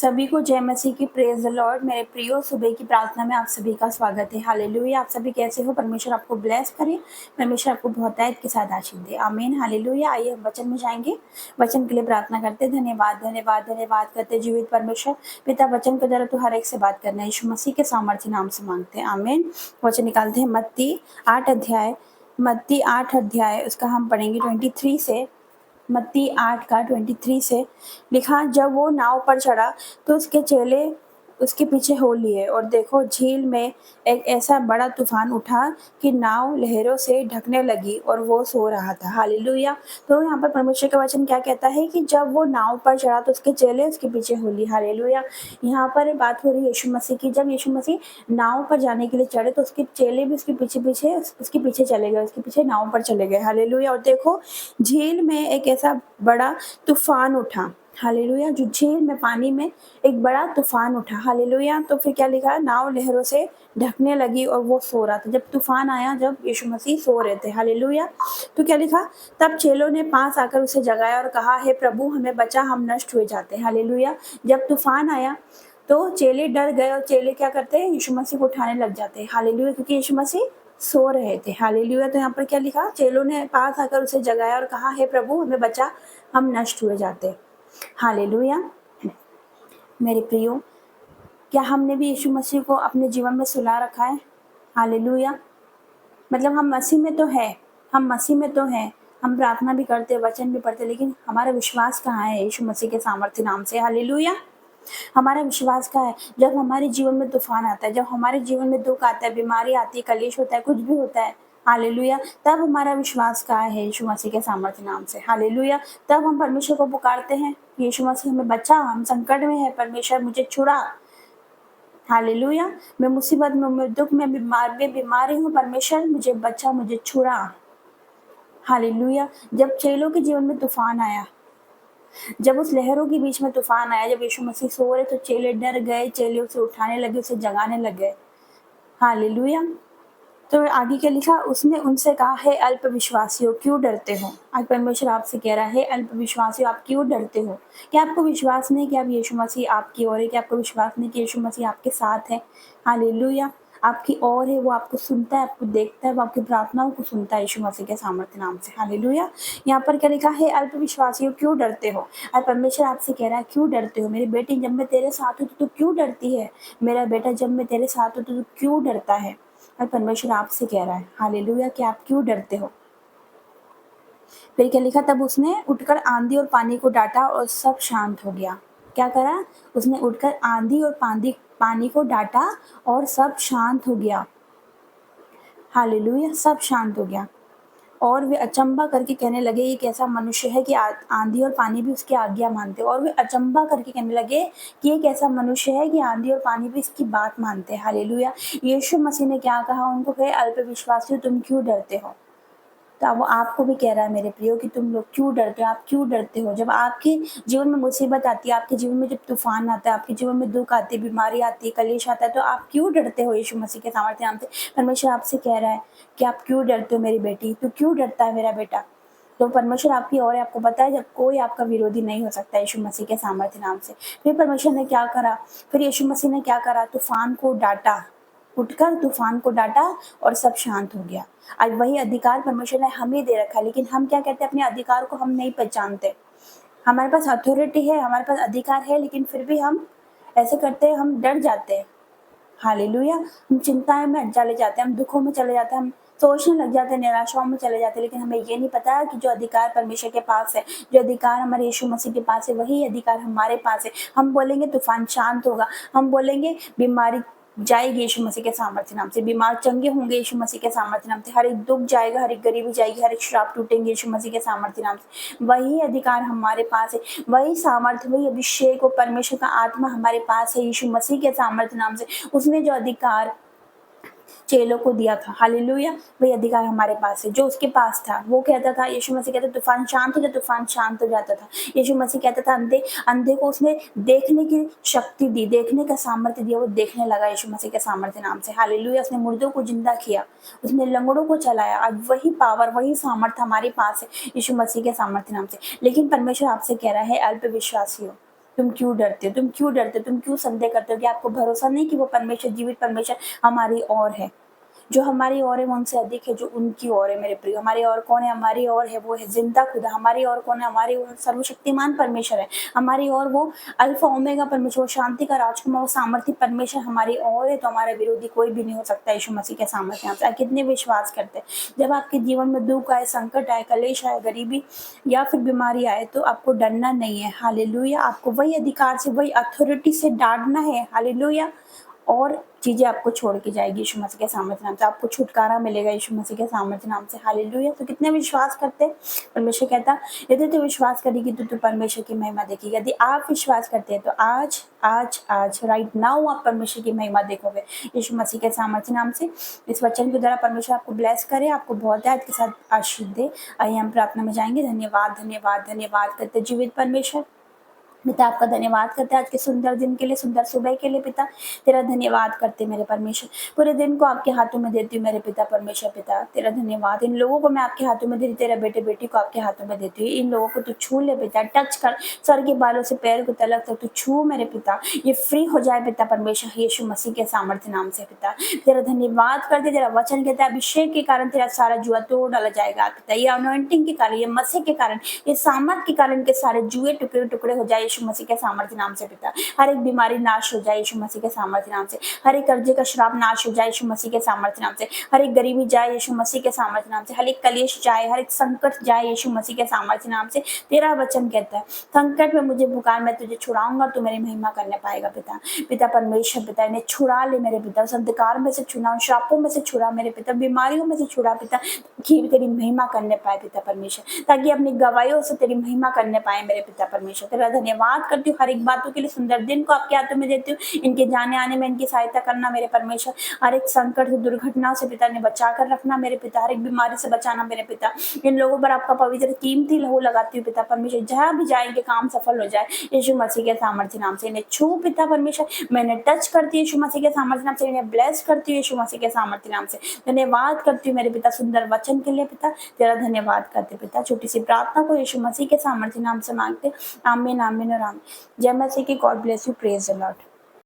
सभी को जय मसीह की। Praise the Lord. मेरे प्रियो, सुबह की प्रार्थना में आप सभी का स्वागत है। हालेलुया। आप सभी कैसे हो? परमेश्वर आपको ब्लेस करे, परमेश्वर आपको बहुतायत के साथ आशीष दे। आमीन। हालेलुया। आइए हम वचन में जाएंगे, वचन के लिए प्रार्थना करते। धन्यवाद धन्यवाद धन्यवाद करते जीवित परमेश्वर पिता, वचन के द्वारा तो हर एक से बात करना है, यीशु मसीह के सामर्थ्य नाम से मांगते हैं। आमीन। वचन निकालते हैं मत्ती 8 अध्याय उसका हम पढ़ेंगे 23 से। मत्ती 8 का 23 से लिखा, जब वो नाव पर चढ़ा तो उसके चेले उसके पीछे हो लिए, और देखो झील में एक ऐसा बड़ा तूफान उठा कि नाव लहरों से ढकने लगी और वो सो रहा था। हालेलुया। तो यहाँ पर परमेश्वर का वचन क्या कहता है कि जब वो नाव पर चढ़ा तो उसके चेले उसके पीछे हो लिए। हालेलुया। यहाँ पर बात हो रही है यीशु मसीह की। जब यीशु मसीह नाव पर जाने के लिए चढ़े तो उसके चेले भी उसके पीछे चले गए, उसके पीछे नाव पर चले गए। हालेलुया। और देखो झील में एक ऐसा बड़ा तूफान उठा। हालेलुया। जो झील में, पानी में एक बड़ा तूफान उठा। हालेलुया। तो फिर क्या लिखा? नाव लहरों से ढकने लगी और वो सो रहा था। जब तूफान आया, जब यीशु मसीह सो रहे थे। हालेलुया। तो क्या लिखा? तब चेलों ने पास आकर उसे जगाया और कहा, हे प्रभु हमें बचा, हम नष्ट हुए जाते हैं। हालेलुया। जब तूफान आया तो चेले डर गए, और चेले क्या करते हैं? यीशु मसीह को उठाने लग जाते हैं। हालेलुया। क्योंकि यीशु मसीह सो रहे थे। हालेलुया। तो यहाँ पर क्या लिखा? चेलों ने पास आकर उसे जगाया और कहा, हे प्रभु हमें बचा, हम नष्ट हुए जाते। हालेलुया। मेरे प्रियो, क्या हमने भी यीशु मसीह को अपने जीवन में सुला रखा है? हालेलुया। मतलब हम मसीह में तो है, हम प्रार्थना भी करते, वचन भी पढ़ते, लेकिन हमारा विश्वास कहाँ है यीशु मसीह के सामर्थ्य नाम से? हालेलुया। हमारा विश्वास का है। जब हमारे जीवन में तूफान आता है, जब हमारे जीवन में दुख आता है, बीमारी आती है, कलेश होता है, कुछ भी होता है, हालेलुया, तब हमारा विश्वास का है यीशु मसीह के सामर्थ्य नाम से। हालेलुया। तब हम परमेश्वर को पुकारते हैं, यीशु मसीह हमें बचा, हम संकट में है, परमेश्वर मुझे छुड़ा। हालेलुया। मैं मुसीबत में, मैं दुख में, बीमारी हूँ, परमेश्वर मुझे बचा, मुझे छुड़ा। हालेलुया। जब चेलों के जीवन में तूफान आया, जब उस लहरों के बीच में तूफान आया, जब यीशु मसीह सो रहे तो चेले डर गए, चेले उसे उठाने लगे, उसे जगाने लगे। हालेलुया। तो आगे क्या लिखा? उसने उनसे कहा, हे अल्प विश्वासियों क्यों डरते हो? आज परमेश्वर आपसे कह रहा है, अल्प विश्वासियों आप क्यों डरते हो? क्या आपको विश्वास नहीं कि आप यीशु मसीह आपकी ओर है? क्या आपको विश्वास नहीं कि यीशु मसीह आपके साथ है? हालेलुया। आपकी ओर है, वो आपको सुनता है, आपको देखता है, वो आपकी प्रार्थनाओं को सुनता है यीशु मसीह के सामर्थ्य नाम से। हालेलुया। यहाँ पर क्या लिखा है? अल्प विश्वासियों क्यों डरते हो? आज परमेश्वर आपसे कह रहा है, क्यों डरते हो? मेरी बेटी, जब मैं तेरे साथ हूँ तो तू क्यों डरती है? मेरा बेटा, जब मैं तेरे साथ हूँ तो तू क्यों डरता है? और परमेश्वर आपसे कह रहा है, हालेलुया, कि आप क्यों डरते हो? फिर क्या लिखा? तब उसने उठकर आंधी और पानी को डांटा और सब शांत हो गया। क्या करा? उसने उठकर आंधी और पानी को डांटा और सब शांत हो गया। हालेलुया। सब शांत हो गया। और वे अचंभा करके कहने लगे, ये कैसा मनुष्य है कि आंधी और पानी भी उसकी आज्ञा मानते। और वे अचंभा करके कहने लगे कि ये कैसा मनुष्य है कि आंधी और पानी भी इसकी बात मानते हैं। हालेलुया। यीशु मसीह ने क्या कहा उनको? कहे, अल्प विश्वासियों तुम क्यों डरते हो? तो अब वो आपको भी कह रहा है, मेरे प्रियो, कि तुम लोग क्यों डरते हो? आप क्यों डरते हो? जब आपके जीवन में मुसीबत आती है, आपके जीवन में जब तूफान आता है, आपके जीवन में दुख आती है, बीमारी आती है, कलेश आता है, तो आप क्यों डरते हो? यीशु मसीह के सामर्थ्य नाम से परमेश्वर आपसे कह रहा है कि आप क्यों डरते हो? मेरी बेटी, तू क्यों डरता है? मेरा बेटा, तो परमेश्वर आपकी ओर है। आपको पता है, जब कोई आपका विरोधी नहीं हो सकता यीशु मसीह के सामर्थ्य नाम से। फिर परमेश्वर ने क्या करा? फिर यीशु मसीह ने क्या करा? तूफान को डांटा, उठकर तूफान को डांटा और सब शांत हो गया। आज वही अधिकार परमेश्वर ने हमें दे रखा है, लेकिन हम क्या कहते हैं? अपने अधिकार को हम नहीं पहचानते। हमारे पास अथॉरिटी है, हमारे पास अधिकार है, लेकिन फिर भी हम ऐसे करते हैं, हम डर जाते हैं। हालेलुया। हम चिंताएं में चले जाते हैं, हम दुखों में चले जाते हैं, हम सोचने लग जाते हैं, निराशाओं में चले जाते हैं, लेकिन हमें ये नहीं पता कि जो अधिकार परमेश्वर के पास है, जो अधिकार हमारे यीशु मसीह के पास है, वही अधिकार हमारे पास है। हम बोलेंगे तूफान शांत होगा, हम बोलेंगे बीमारी जाएगी यीशु मसीह के सामर्थ्य नाम से, बीमार चंगे होंगे यीशु मसीह के सामर्थ्य नाम से, हर एक दुख जाएगा, हर एक गरीबी जाएगी, हर एक श्राप टूटेंगे यीशु मसीह के सामर्थ्य नाम से। वही अधिकार हमारे पास है, वही सामर्थ्य, वही अभिषेक और परमेश्वर का आत्मा हमारे पास है यीशु मसीह के सामर्थ्य नाम से। उसने जो अधिकार चेलों को दिया था, हालेलुया, वही अधिकार हमारे पास है। जो उसके पास था, वो कहता था, यीशु मसीह कहता तूफान शांत हो जाए, तूफान शांत हो जाता था। यीशु मसीह कहता था, अंधे को उसने देखने की शक्ति दी, देखने का सामर्थ्य दिया, वो देखने लगा यीशु मसीह के सामर्थ्य नाम से। हालेलुया। उसने मुर्दों को जिंदा किया, उसने लंगड़ों को चलाया। आज वही पावर, वही सामर्थ्य हमारे पास है यीशु मसीह के सामर्थ्य नाम से। लेकिन परमेश्वर आपसे कह रहा है, अल्प विश्वासियों, तुम क्यों डरते हो, तुम क्यों डरते हो, तुम क्यों संदेह करते हो कि आपको भरोसा नहीं कि वो परमेश्वर, जीवित परमेश्वर हमारी ओर है। जो हमारी ओर है वो उनसे अधिक है जो उनकी ओर है मेरे प्रिय। हमारी ओर कौन है? हमारी ओर है वो है जिंदा खुदा। हमारी ओर कौन है? हमारी ओर सर्वशक्तिमान परमेश्वर है। हमारी ओर वो अल्फा ओमेगा परमेश्वर, वो शांति का राजकुमार, वो सामर्थ्य परमेश्वर हमारी ओर है, तो हमारा विरोधी कोई भी नहीं हो सकता यीशु मसीह के सामर्थ्य नाम से। आप कितने विश्वास करते हैं? जब आपके जीवन में दुख आए, संकट आए, कलेश आए, गरीबी या फिर बीमारी आए, तो आपको डरना नहीं है। हालेलुया। आपको वही अधिकार से, वही अथॉरिटी से डांटना है। हालेलुया। और चीजें आपको छोड़ के जाएगी यीशु मसीह के सामर्थ्य नाम से। आपको छुटकारा मिलेगा यीशु मसीह के सामर्थ्य नाम से। हालेलुया। तो कितने विश्वास करते हैं? परमेश्वर कहता, यदि तू विश्वास करेगी तो तू परमेश्वर की महिमा देखेगी। यदि आप विश्वास करते हैं तो आज आज आज राइट नाउ आप परमेश्वर की महिमा देखोगे यीशु मसीह के सामर्थ्य नाम से। इस वचन के द्वारा परमेश्वर आपको ब्लेस करे, आपको बहुत के साथ आशीष दे। आइए हम प्रार्थना में जाएंगे। धन्यवाद धन्यवाद धन्यवाद करते जीवित परमेश्वर, पिता आपका धन्यवाद करते हैं आज के सुंदर दिन के लिए, सुंदर सुबह के लिए। पिता तेरा धन्यवाद करते मेरे परमेश्वर। पूरे दिन को आपके हाथों में देती हूँ मेरे पिता परमेश्वर। पिता तेरा धन्यवाद। इन लोगों को मैं आपके हाथों में देती, तेरा बेटे बेटी को आपके हाथों में देती हूँ। इन लोगों को तू छू ले पिता, टच कर, सर के बालों से पैर को तलक तक तू छू मेरे पिता। ये फ्री हो जाए पिता परमेश्वर यीशु मसीह के सामर्थ्य नाम से। पिता तेरा धन्यवाद करते, तेरा वचन कहता है अभिषेक के कारण तेरा सारा जुआ तोड़ डाला जाएगा। पिता ये अनॉइंटिंग के कारण, ये मसीह के कारण, ये सामर्थ के कारण के सारे जुए टुकड़े टुकड़े हो जाए यीशु मसीह के सामर्थ्य नाम से। पिता हर एक बीमारी नाश हो जाए यीशु मसीह के सामर्थ्य नाम से। हर एक कर्जे का श्राप नाश हो जाए यीशु मसीह के सामर्थ्य नाम से। हर एक गरीबी जाए यीशु मसीह के सामर्थ्य नाम से। हर एक कलेश जाए, हर एक संकट जाए यीशु मसीह के सामर्थ्य नाम से। तेरा वचन कहता है संकट में मुझे पुकार, मैं तुझे छुड़ाऊंगा, तू मेरी महिमा करने पाएगा। पिता पिता परमेश्वर, पिता इन्हें छुड़ा ले मेरे पिता, उस अंधकार में से छुड़ा, श्रापों में से छुड़ा मेरे पिता, बीमारियों में से छुड़ा पिता, कि तेरी महिमा करने पाए पिता परमेश्वर, ताकि अपनी गवाहियों से तेरी महिमा करने पाए मेरे पिता परमेश्वर। तेरा धन्यवाद करती हूँ हर एक बातों के लिए। सुंदर दिन को आपके हाथों में देती हूँ। इनके जाने आने में इनकी सहायता करना मेरे परमेश्वर। हर एक संकट से, दुर्घटना से पिता ने बचा कर रखना मेरे पिता। हर एक बीमारी से बचाना मेरे पिता। इन लोगों पर आपका पवित्र कीमती लहू लगाती हूँ पिता परमेश्वर। जहाँ भी जाएंगे काम सफल हो जाए यीशु मसीह के सामर्थ्य नाम से। इन्हें छू पिता परमेश्वर, मैंने टच करती हूँ यीशु मसीह के सामर्थ्य नाम से। इन्हें ब्लेस करती हूँ यीशु मसीह के सामर्थ्य नाम से। धन्यवाद करती हूँ मेरे पिता सुंदर वचन के लिए। पिता तेरा धन्यवाद करते पिता। छोटी सी प्रार्थना को यीशु मसीह के सामर्थ्य नाम से मांगते। आमीन आमीन और आमीन। जय मसीह की। God bless you. Praise the Lord.